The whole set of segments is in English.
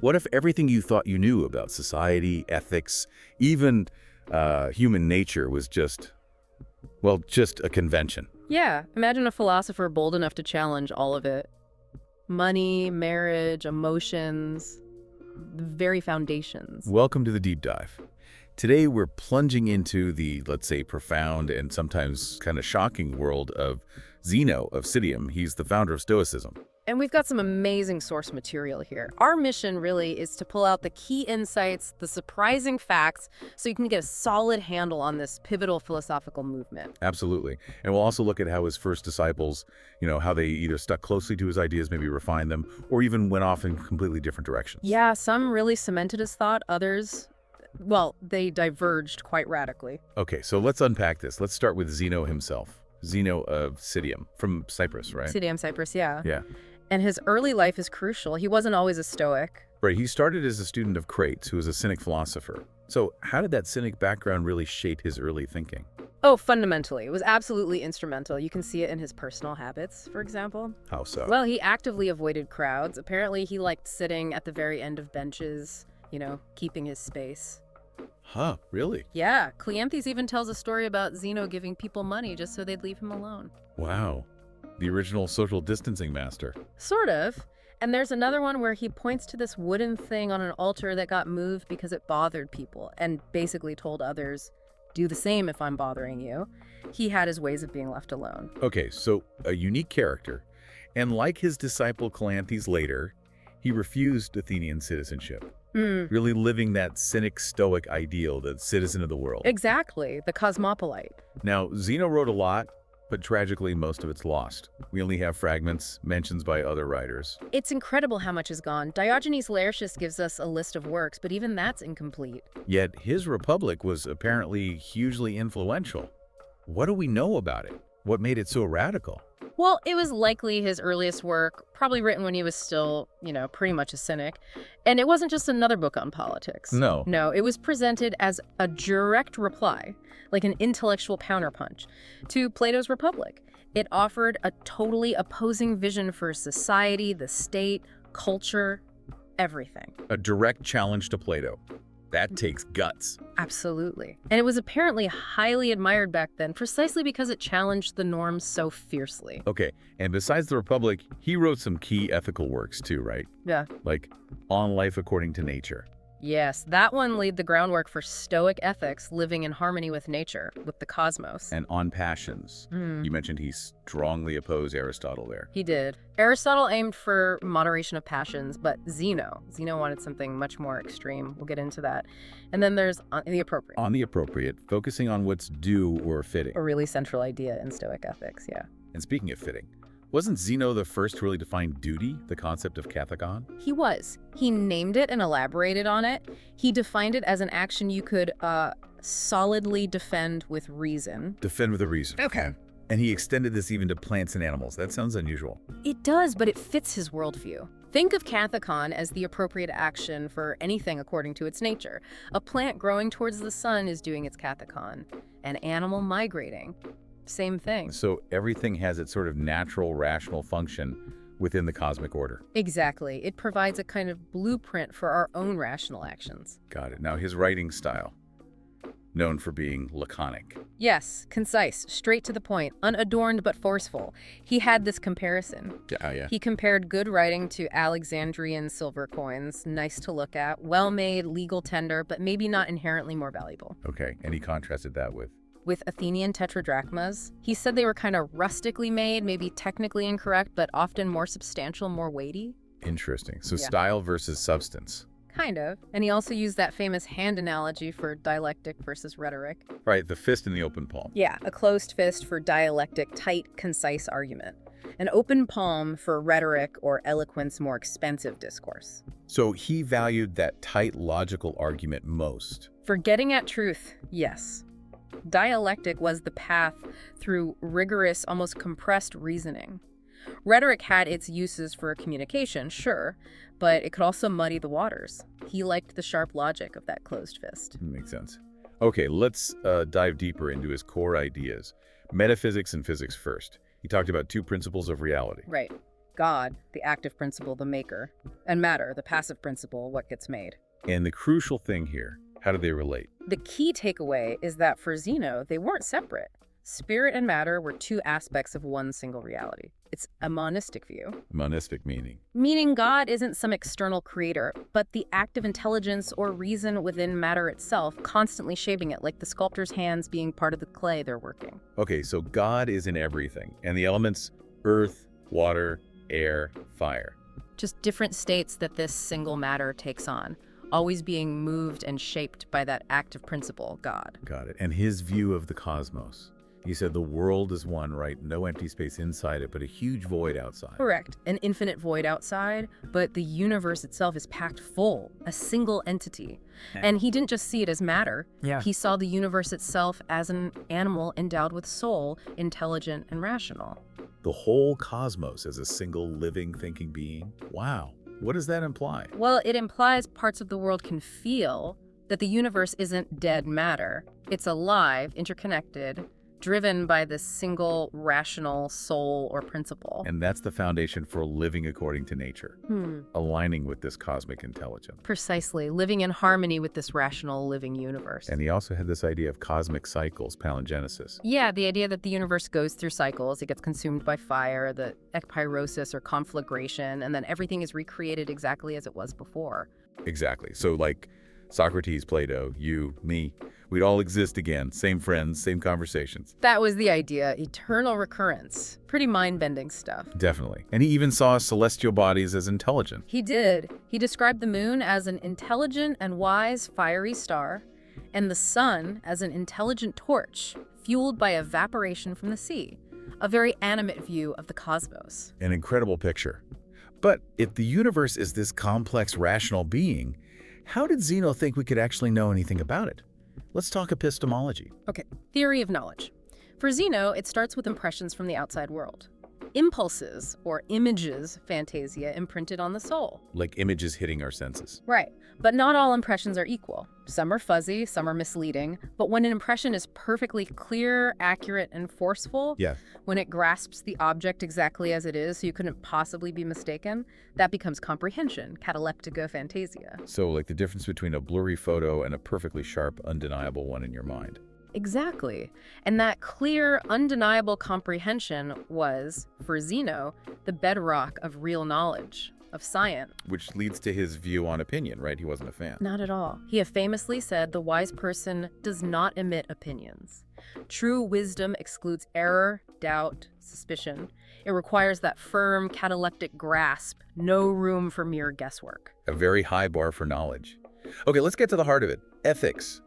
What if everything you thought you knew about society, ethics, even human nature was just, well, just a convention? Yeah, imagine a philosopher bold enough to challenge all of it. Money, marriage, emotions, the very foundations. Welcome to the deep dive. Today we're plunging into the, let's say, profound and sometimes kind of shocking world of Zeno of Citium. He's the founder of Stoicism. And we've got some amazing source material here. Our mission really is to pull out the key insights, the surprising facts, so you can get a solid handle on this pivotal philosophical movement. Absolutely. And we'll also look at how his first disciples, how they either stuck closely to his ideas, maybe refined them, or even went off in completely different directions. Yeah, some really cemented his thought, others, well, they diverged quite radically. Okay, so let's unpack this. Let's start with Zeno himself. Zeno of Citium, from Cyprus, right? Citium, Cyprus, yeah. Yeah. And his early life is crucial. He wasn't always a Stoic. Right, he started as a student of Crates, who was a cynic philosopher. So how did that cynic background really shape his early thinking? Oh, fundamentally. It was absolutely instrumental. You can see it in his personal habits, for example. How so? Well, he actively avoided crowds. Apparently, he liked sitting at the very end of benches, keeping his space. Huh, really? Yeah, Cleanthes even tells a story about Zeno giving people money just so they'd leave him alone. Wow. The original social distancing master. Sort of. And there's another one where he points to this wooden thing on an altar that got moved because it bothered people and basically told others, do the same if I'm bothering you. He had his ways of being left alone. Okay, so a unique character. And like his disciple Cleanthes later, he refused Athenian citizenship. Really living that cynic Stoic ideal, the citizen of the world. Exactly, the cosmopolite. Now, Zeno wrote a lot, but tragically most of it's lost. We only have fragments, mentions by other writers. It's incredible how much is gone. Diogenes Laertius gives us a list of works, but even that's incomplete. Yet his Republic was apparently hugely influential. What do we know about it? What made it so radical? Well, it was likely his earliest work, probably written when he was still, pretty much a cynic. And it wasn't just another book on politics. No. No, it was presented as a direct reply, like an intellectual counterpunch, to Plato's Republic. It offered a totally opposing vision for society, the state, culture, everything. A direct challenge to Plato. That takes guts. Absolutely. And it was apparently highly admired back then precisely because it challenged the norms so fiercely. Okay, and besides the Republic, he wrote some key ethical works too, right? Yeah. Like On Life According to Nature. Yes, that one laid the groundwork for Stoic ethics, living in harmony with nature, with the cosmos. And On Passions. You mentioned he strongly opposed Aristotle there. He did. Aristotle aimed for moderation of passions, but Zeno wanted something much more extreme. We'll get into that. And then there's On the Appropriate. On the Appropriate, focusing on what's due or fitting. A really central idea in Stoic ethics, yeah. And speaking of fitting, wasn't Zeno the first to really define duty, the concept of kathekon? He was. He named it and elaborated on it. He defined it as an action you could solidly defend with reason. Defend with a reason. Okay. And he extended this even to plants and animals. That sounds unusual. It does, but it fits his worldview. Think of kathekon as the appropriate action for anything according to its nature. A plant growing towards the sun is doing its kathekon. An animal migrating. Same thing. So everything has its sort of natural, rational function within the cosmic order. Exactly. It provides a kind of blueprint for our own rational actions. Got it. Now, his writing style, known for being laconic. Yes, concise, straight to the point, unadorned but forceful. He had this comparison. Yeah. He compared good writing to Alexandrian silver coins, nice to look at, well-made, legal tender, but maybe not inherently more valuable. Okay, and he contrasted that with Athenian tetradrachmas. He said they were kind of rustically made, maybe technically incorrect, but often more substantial, more weighty. Interesting. So Yeah. Style versus substance. Kind of. And he also used that famous hand analogy for dialectic versus rhetoric. Right, the fist in the open palm. Yeah, a closed fist for dialectic, tight, concise argument. An open palm for rhetoric or eloquence, more expensive discourse. So he valued that tight, logical argument most. For getting at truth, yes. Dialectic was the path through rigorous, almost compressed reasoning. Rhetoric had its uses for communication, sure, but it could also muddy the waters. He liked the sharp logic of that closed fist. Makes sense. Okay, let's dive deeper into his core ideas. Metaphysics and physics first. He talked about two principles of reality. Right. God, the active principle, the maker, and matter, the passive principle, what gets made. And the crucial thing here, how do they relate? The key takeaway is that for Zeno, they weren't separate. Spirit and matter were two aspects of one single reality. It's a monistic view. Monistic meaning. Meaning God isn't some external creator, but the active intelligence or reason within matter itself, constantly shaping it, like the sculptor's hands being part of the clay they're working. Okay, so God is in everything, and the elements earth, water, air, fire. Just different states that this single matter takes on, always being moved and shaped by that active principle, God. Got it. And his view of the cosmos. He said the world is one, right? No empty space inside it, but a huge void outside. Correct. An infinite void outside, but the universe itself is packed full, a single entity. And he didn't just see it as matter. Yeah. He saw the universe itself as an animal endowed with soul, intelligent and rational. The whole cosmos as a single living, thinking being? Wow. What does that imply? Well, it implies parts of the world can feel that the universe isn't dead matter. It's alive, interconnected, driven by this single rational soul or principle. And that's the foundation for living according to nature, aligning with this cosmic intelligence. Precisely, living in harmony with this rational living universe. And he also had this idea of cosmic cycles, palingenesis. Yeah, the idea that the universe goes through cycles. It gets consumed by fire, the ekpyrosis or conflagration, and then everything is recreated exactly as it was before. Exactly. So like Socrates, Plato, you, me, we'd all exist again. Same friends, same conversations. That was the idea, eternal recurrence. Pretty mind-bending stuff. Definitely. And he even saw celestial bodies as intelligent. He did. He described the moon as an intelligent and wise fiery star, and the sun as an intelligent torch, fueled by evaporation from the sea. A very animate view of the cosmos. An incredible picture. But if the universe is this complex, rational being, how did Zeno think we could actually know anything about it? Let's talk epistemology. Okay, theory of knowledge. For Zeno, it starts with impressions from the outside world. Impulses, or images, Fantasia, imprinted on the soul. Like images hitting our senses. Right, but not all impressions are equal. Some are fuzzy, some are misleading, but when an impression is perfectly clear, accurate, and forceful, Yeah. when it grasps the object exactly as it is so you couldn't possibly be mistaken, that becomes comprehension, cataleptica fantasia. So like the difference between a blurry photo and a perfectly sharp, undeniable one in your mind. Exactly. And that clear, undeniable comprehension was, for Zeno, the bedrock of real knowledge, of science. Which leads to his view on opinion, right? He wasn't a fan. Not at all. He famously said the wise person does not emit opinions. True wisdom excludes error, doubt, suspicion. It requires that firm, cataleptic grasp, no room for mere guesswork. A very high bar for knowledge. Okay, let's get to the heart of it. Ethics.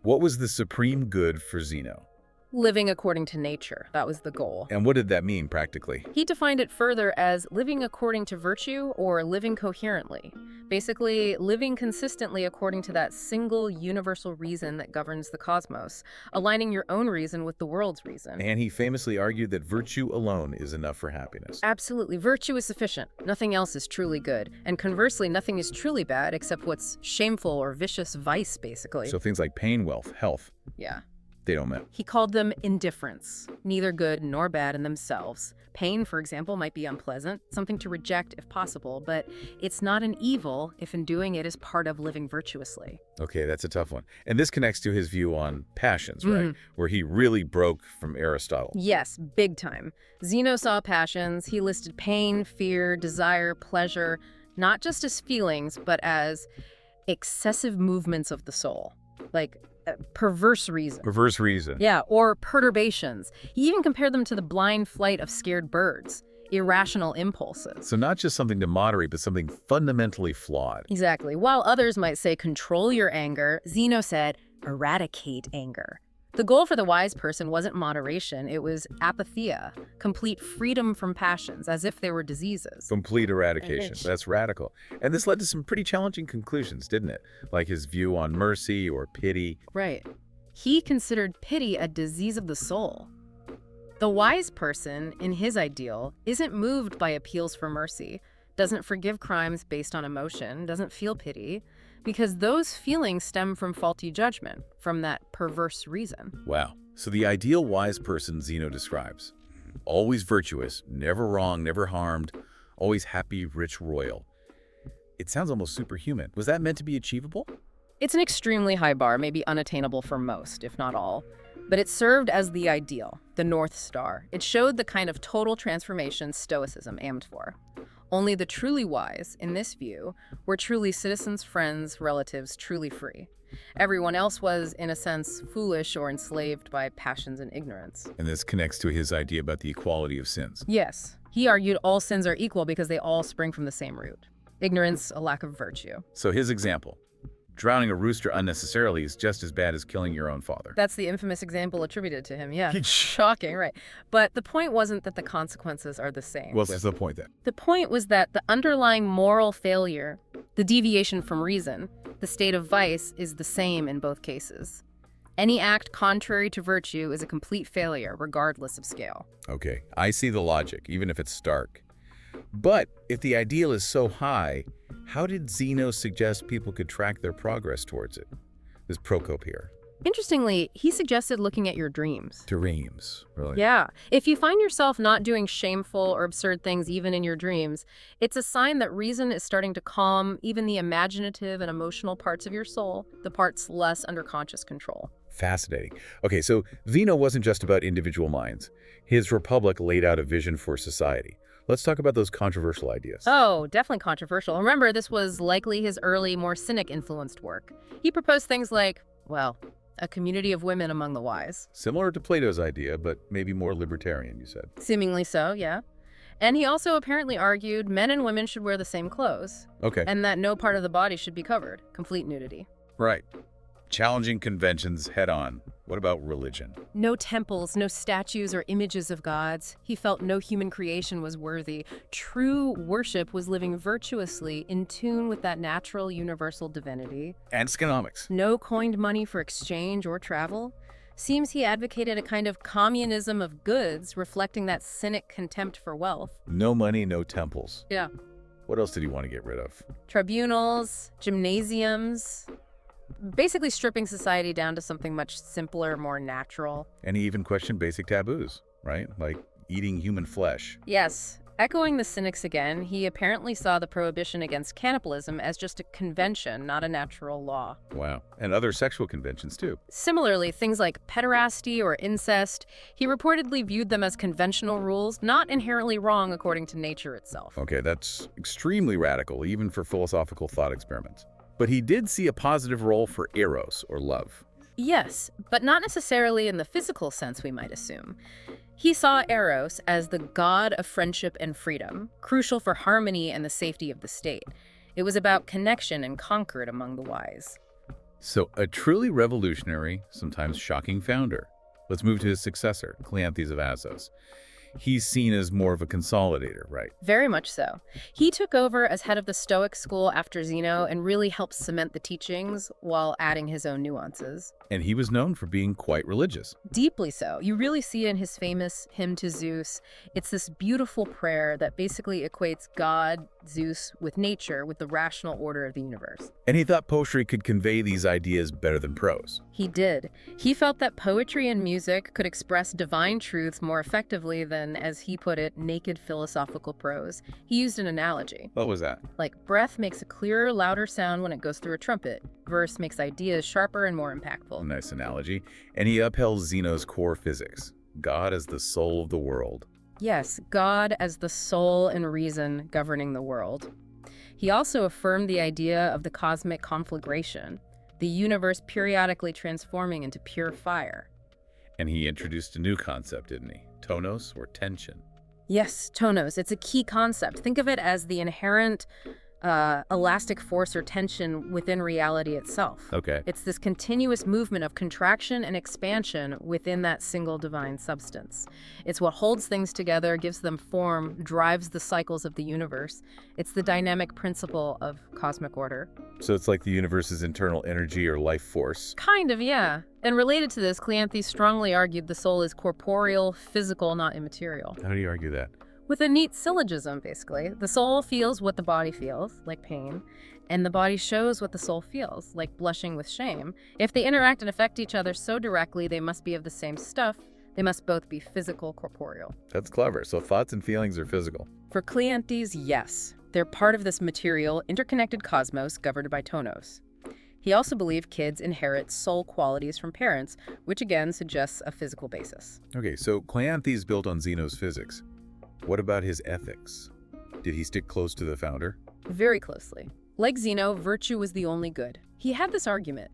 What was the supreme good for Zeno? Living according to nature. That was the goal. And what did that mean practically? He defined it further as living according to virtue or living coherently. Basically, living consistently according to that single universal reason that governs the cosmos, aligning your own reason with the world's reason. And he famously argued that virtue alone is enough for happiness. Absolutely. Virtue is sufficient. Nothing else is truly good. And conversely, nothing is truly bad except what's shameful or vicious vice, basically. So things like pain, wealth, health, Yeah. they don't matter. He called them indifference, neither good nor bad in themselves. Pain, for example, might be unpleasant, something to reject if possible, but it's not an evil if in doing it is part of living virtuously. Okay, that's a tough one. And this connects to his view on passions, right? Where he really broke from Aristotle. Yes, big time. Zeno saw passions. He listed pain, fear, desire, pleasure, not just as feelings, but as excessive movements of the soul, like perverse reason. Reverse reason. Yeah, or perturbations. He even compared them to the blind flight of scared birds, irrational impulses. So not just something to moderate, but something fundamentally flawed. Exactly. While others might say control your anger, Zeno said eradicate anger. The goal for the wise person wasn't moderation, it was apatheia, complete freedom from passions, as if they were diseases. Complete eradication. That's radical. And this led to some pretty challenging conclusions, didn't it? Like his view on mercy or pity. Right. He considered pity a disease of the soul. The wise person, in his ideal, isn't moved by appeals for mercy, doesn't forgive crimes based on emotion, doesn't feel pity, because those feelings stem from faulty judgment, from that perverse reason. Wow. So the ideal wise person Zeno describes, always virtuous, never wrong, never harmed, always happy, rich, royal. It sounds almost superhuman. Was that meant to be achievable? It's an extremely high bar, maybe unattainable for most, if not all. But it served as the ideal, the North Star. It showed the kind of total transformation Stoicism aimed for. Only the truly wise, in this view, were truly citizens, friends, relatives, truly free. Everyone else was, in a sense, foolish or enslaved by passions and ignorance. And this connects to his idea about the equality of sins. Yes, he argued all sins are equal because they all spring from the same root. Ignorance, a lack of virtue. So his example, drowning a rooster unnecessarily is just as bad as killing your own father. That's the infamous example attributed to him, yeah. Shocking, right. But the point wasn't that the consequences are the same. Well, that's the point then. The point was that the underlying moral failure, the deviation from reason, the state of vice, is the same in both cases. Any act contrary to virtue is a complete failure, regardless of scale. Okay, I see the logic, even if it's stark. But if the ideal is so high, how did Zeno suggest people could track their progress towards it? This Procope here. Interestingly, he suggested looking at your dreams. Dreams, really? Yeah. If you find yourself not doing shameful or absurd things even in your dreams, it's a sign that reason is starting to calm even the imaginative and emotional parts of your soul, the parts less under conscious control. Fascinating. Okay, so Zeno wasn't just about individual minds. His Republic laid out a vision for society. Let's talk about those controversial ideas. Oh, definitely controversial. Remember, this was likely his early, more cynic-influenced work. He proposed things like, well, a community of women among the wise. Similar to Plato's idea, but maybe more libertarian, you said. Seemingly so, yeah. And he also apparently argued men and women should wear the same clothes. Okay. And that no part of the body should be covered. Complete nudity. Right. Challenging conventions head on. What about religion? No temples, no statues or images of gods. He felt no human creation was worthy. True worship was living virtuously in tune with that natural universal divinity. And economics. No coined money for exchange or travel. Seems he advocated a kind of communism of goods, reflecting that cynic contempt for wealth. No money, no temples. Yeah. What else did he want to get rid of? Tribunals, gymnasiums. Basically stripping society down to something much simpler, more natural. And he even questioned basic taboos, right? Like eating human flesh. Yes. Echoing the cynics again, he apparently saw the prohibition against cannibalism as just a convention, not a natural law. Wow. And other sexual conventions, too. Similarly, things like pederasty or incest, he reportedly viewed them as conventional rules, not inherently wrong according to nature itself. Okay, that's extremely radical, even for philosophical thought experiments. But he did see a positive role for eros, or love. Yes, but not necessarily in the physical sense we might assume. He saw Eros as the god of friendship and freedom, crucial for harmony and the safety of the state. It was about connection and concord among the wise. So a truly revolutionary, sometimes shocking founder. Let's move to his successor, Cleanthes of Assos. He's seen as more of a consolidator, right? Very much so. He took over as head of the Stoic school after Zeno and really helped cement the teachings while adding his own nuances. And he was known for being quite religious. Deeply so. You really see it in his famous hymn to Zeus. It's this beautiful prayer that basically equates God, Zeus, with nature, with the rational order of the universe. And he thought poetry could convey these ideas better than prose. He did. He felt that poetry and music could express divine truths more effectively than, as he put it, naked philosophical prose. He used an analogy. What was that? Like breath makes a clearer, louder sound when it goes through a trumpet. Verse makes ideas sharper and more impactful. Nice analogy. And he upheld Zeno's core physics. God as the soul of the world. Yes, God as the soul and reason governing the world. He also affirmed the idea of the cosmic conflagration, the universe periodically transforming into pure fire. And he introduced a new concept, didn't he? Tonos, or tension. Yes, tonos. It's a key concept. Think of it as the inherent elastic force or tension within reality itself. Okay. It's this continuous movement of contraction and expansion within that single divine substance. It's what holds things together, gives them form, drives the cycles of the universe. It's the dynamic principle of cosmic order. So it's like the universe's internal energy or life force. Kind of, yeah. And related to this, Cleanthes strongly argued the soul is corporeal, physical, not immaterial. How do you argue that? With a neat syllogism, basically. The soul feels what the body feels, like pain, and the body shows what the soul feels, like blushing with shame. If they interact and affect each other so directly they must be of the same stuff, They must both be physical, corporeal. That's clever. So thoughts and feelings are physical. For Cleanthes, yes. They're part of this material, interconnected cosmos governed by tonos. He also believed kids inherit soul qualities from parents, which again suggests a physical basis. Okay, so Cleanthes built on Zeno's physics. What about his ethics? Did he stick close to the founder? Very closely. Like Zeno, virtue was the only good. He had this argument.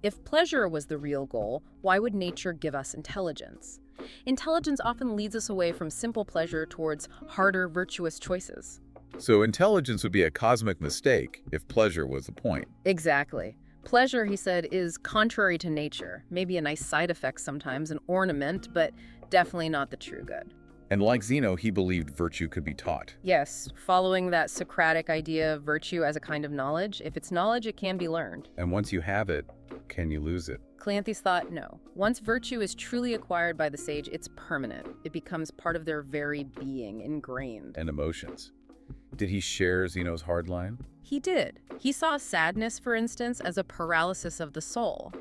If pleasure was the real goal, why would nature give us intelligence? Intelligence often leads us away from simple pleasure towards harder, virtuous choices. So intelligence would be a cosmic mistake if pleasure was the point. Exactly. Pleasure, he said, is contrary to nature. Maybe a nice side effect sometimes, an ornament, but definitely not the true good. And like Zeno, he believed virtue could be taught. Yes, following that Socratic idea of virtue as a kind of knowledge. If it's knowledge, it can be learned. And once you have it, can you lose it? Cleanthes thought no. Once virtue is truly acquired by the sage, it's permanent. It becomes part of their very being, ingrained. And emotions. Did he share Zeno's hard line? He did. He saw sadness, for instance, as a paralysis of the soul.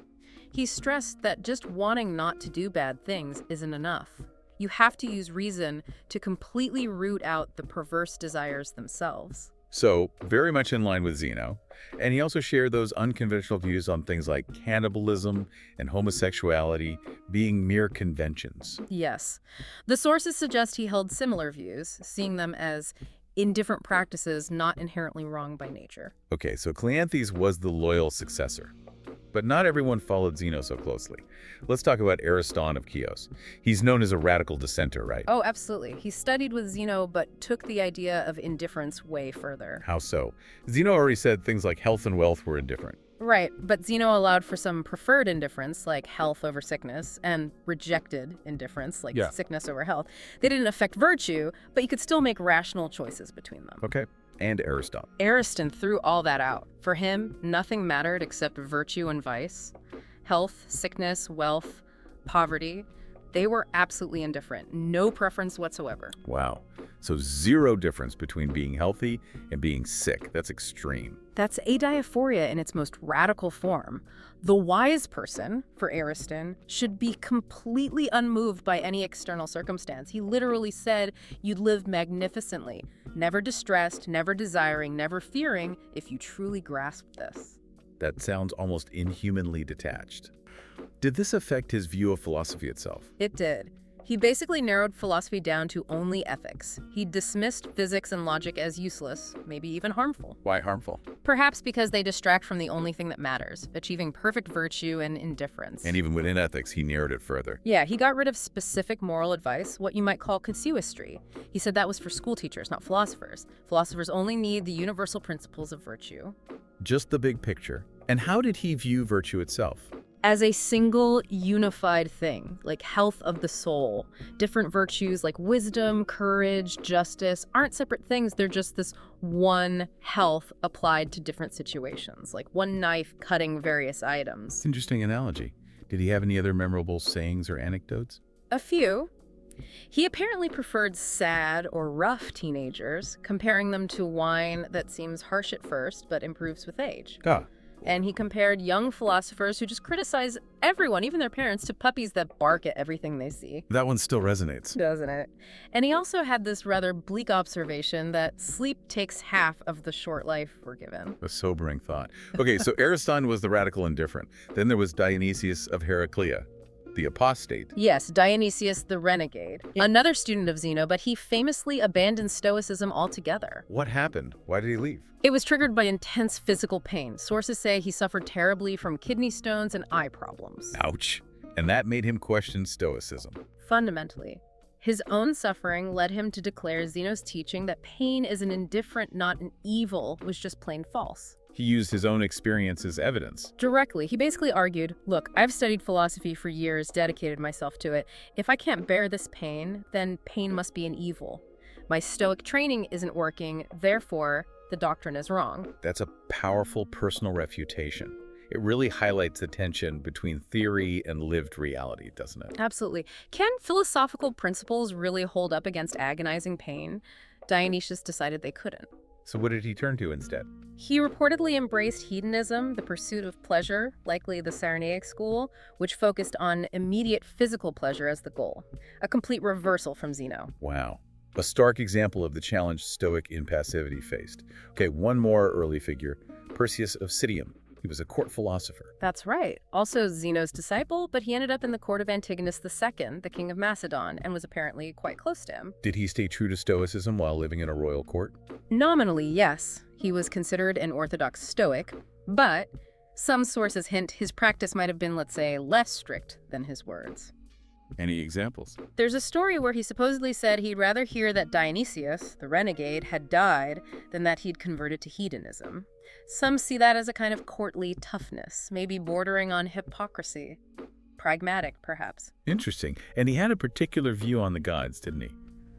He stressed that just wanting not to do bad things isn't enough. You have to use reason to completely root out the perverse desires themselves. So, very much in line with Zeno. And he also shared those unconventional views on things like cannibalism and homosexuality being mere conventions. Yes. The sources suggest he held similar views, seeing them as indifferent practices not inherently wrong by nature. Okay, so Cleanthes was the loyal successor. But not everyone followed Zeno so closely. Let's talk about Ariston of Chios. He's known as a radical dissenter, right? Oh, absolutely. He studied with Zeno, but took the idea of indifference way further. How so? Zeno already said things like health and wealth were indifferent. Right, but Zeno allowed for some preferred indifference, like health over sickness, and rejected indifference, like sickness over health. They didn't affect virtue, but you could still make rational choices between them. Okay. And Ariston. Ariston threw all that out. For him, nothing mattered except virtue and vice. Health, sickness, wealth, poverty, they were absolutely indifferent. No preference whatsoever. Wow. So zero difference between being healthy and being sick. That's extreme. That's adiaphoria in its most radical form. The wise person, for Ariston, should be completely unmoved by any external circumstance. He literally said you'd live magnificently, never distressed, never desiring, never fearing, if you truly grasped this. That sounds almost inhumanly detached. Did this affect his view of philosophy itself? It did. He basically narrowed philosophy down to only ethics. He dismissed physics and logic as useless, maybe even harmful. Why harmful? Perhaps because they distract from the only thing that matters, achieving perfect virtue and indifference. And even within ethics, he narrowed it further. Yeah, he got rid of specific moral advice, what you might call casuistry. He said that was for school teachers, not philosophers. Philosophers only need the universal principles of virtue. Just the big picture. And how did he view virtue itself? As a single, unified thing, like health of the soul. Different virtues like wisdom, courage, justice aren't separate things. They're just this one health applied to different situations, like one knife cutting various items. It's an interesting analogy. Did he have any other memorable sayings or anecdotes? A few. He apparently preferred sad or rough teenagers, comparing them to wine that seems harsh at first but improves with age. And he compared young philosophers who just criticize everyone, even their parents, to puppies that bark at everything they see. That one still resonates. Doesn't it? And he also had this rather bleak observation that sleep takes half of the short life we're given. A sobering thought. Okay, so Ariston was the radical indifferent. Then there was Dionysius of Heraclea, the apostate. Yes, Dionysius the renegade. Another student of Zeno, but he famously abandoned Stoicism altogether. What happened? Why did he leave? It was triggered by intense physical pain. Sources say he suffered terribly from kidney stones and eye problems. Ouch. And that made him question Stoicism. Fundamentally, his own suffering led him to declare Zeno's teaching that pain is an indifferent, not an evil, was just plain false. He used his own experience as evidence. Directly. He basically argued, look, I've studied philosophy for years, dedicated myself to it. If I can't bear this pain, then pain must be an evil. My Stoic training isn't working, therefore, the doctrine is wrong. That's a powerful personal refutation. It really highlights the tension between theory and lived reality, doesn't it? Absolutely. Can philosophical principles really hold up against agonizing pain? Dionysius decided they couldn't. So what did he turn to instead? He reportedly embraced hedonism, the pursuit of pleasure, likely the Cyrenaic school, which focused on immediate physical pleasure as the goal. A complete reversal from Zeno. Wow. A stark example of the challenge Stoic impassivity faced. Okay, one more early figure, Perseus of Citium. He was a court philosopher. That's right. Also Zeno's disciple, but he ended up in the court of Antigonus II, the king of Macedon, and was apparently quite close to him. Did he stay true to Stoicism while living in a royal court? Nominally, yes. He was considered an orthodox Stoic, but some sources hint his practice might have been, let's say, less strict than his words. Any examples? There's a story where he supposedly said he'd rather hear that Dionysius, the renegade, had died than that he'd converted to hedonism. Some see that as a kind of courtly toughness, maybe bordering on hypocrisy. Pragmatic, perhaps. Interesting. And he had a particular view on the gods, didn't he?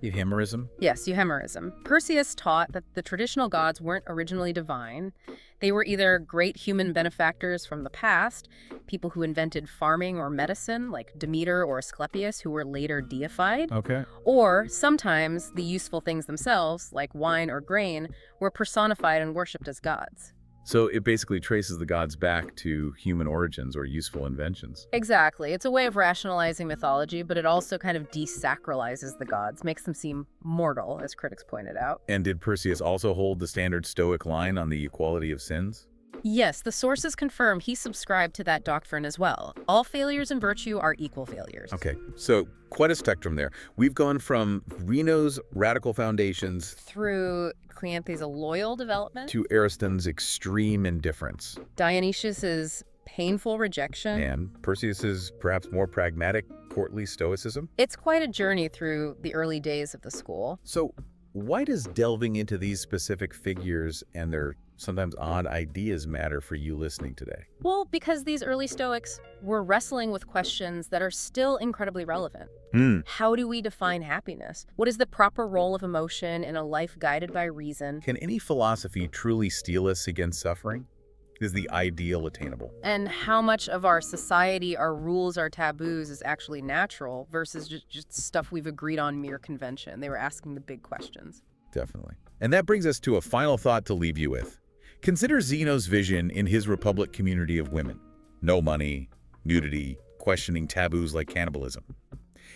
Euhemerism? Yes, euhemerism. Perseus taught that the traditional gods weren't originally divine. They were either great human benefactors from the past, people who invented farming or medicine, like Demeter or Asclepius, who were later deified. Okay. Or sometimes the useful things themselves, like wine or grain, were personified and worshipped as gods. So it basically traces the gods back to human origins or useful inventions. Exactly. It's a way of rationalizing mythology, but it also kind of desacralizes the gods, makes them seem mortal, as critics pointed out. And did Perseus also hold the standard Stoic line on the equality of sins? Yes, the sources confirm he subscribed to that doctrine as well. All failures in virtue are equal failures. Okay, so quite a spectrum there. We've gone from Zeno's radical foundations Through Cleanthes' loyal development, to Ariston's extreme indifference, Dionysius's painful rejection. and Perseus's perhaps more pragmatic, courtly Stoicism. It's quite a journey through the early days of the school. So why does delving into these specific figures and their sometimes odd ideas matter for you listening today? Well, because these early Stoics were wrestling with questions that are still incredibly relevant. How do we define happiness? What is the proper role of emotion in a life guided by reason? Can any philosophy truly steel us against suffering? Is the ideal attainable? And how much of our society, our rules, our taboos is actually natural versus just stuff we've agreed on mere convention? They were asking the big questions. Definitely. And that brings us to a final thought to leave you with. Consider Zeno's vision in his Republic community of women. No money, nudity, questioning taboos like cannibalism.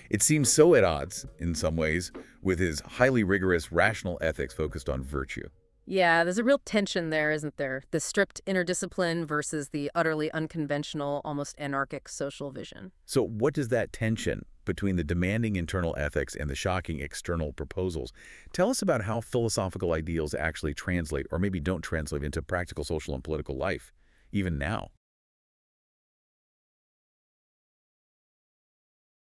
It seems so at odds, in some ways, with his highly rigorous rational ethics focused on virtue. Yeah, there's a real tension there, isn't there? The strict inner discipline versus the utterly unconventional, almost anarchic social vision. So what does that tension between the demanding internal ethics and the shocking external proposals tell us about how philosophical ideals actually translate, or maybe don't translate, into practical social and political life, even now?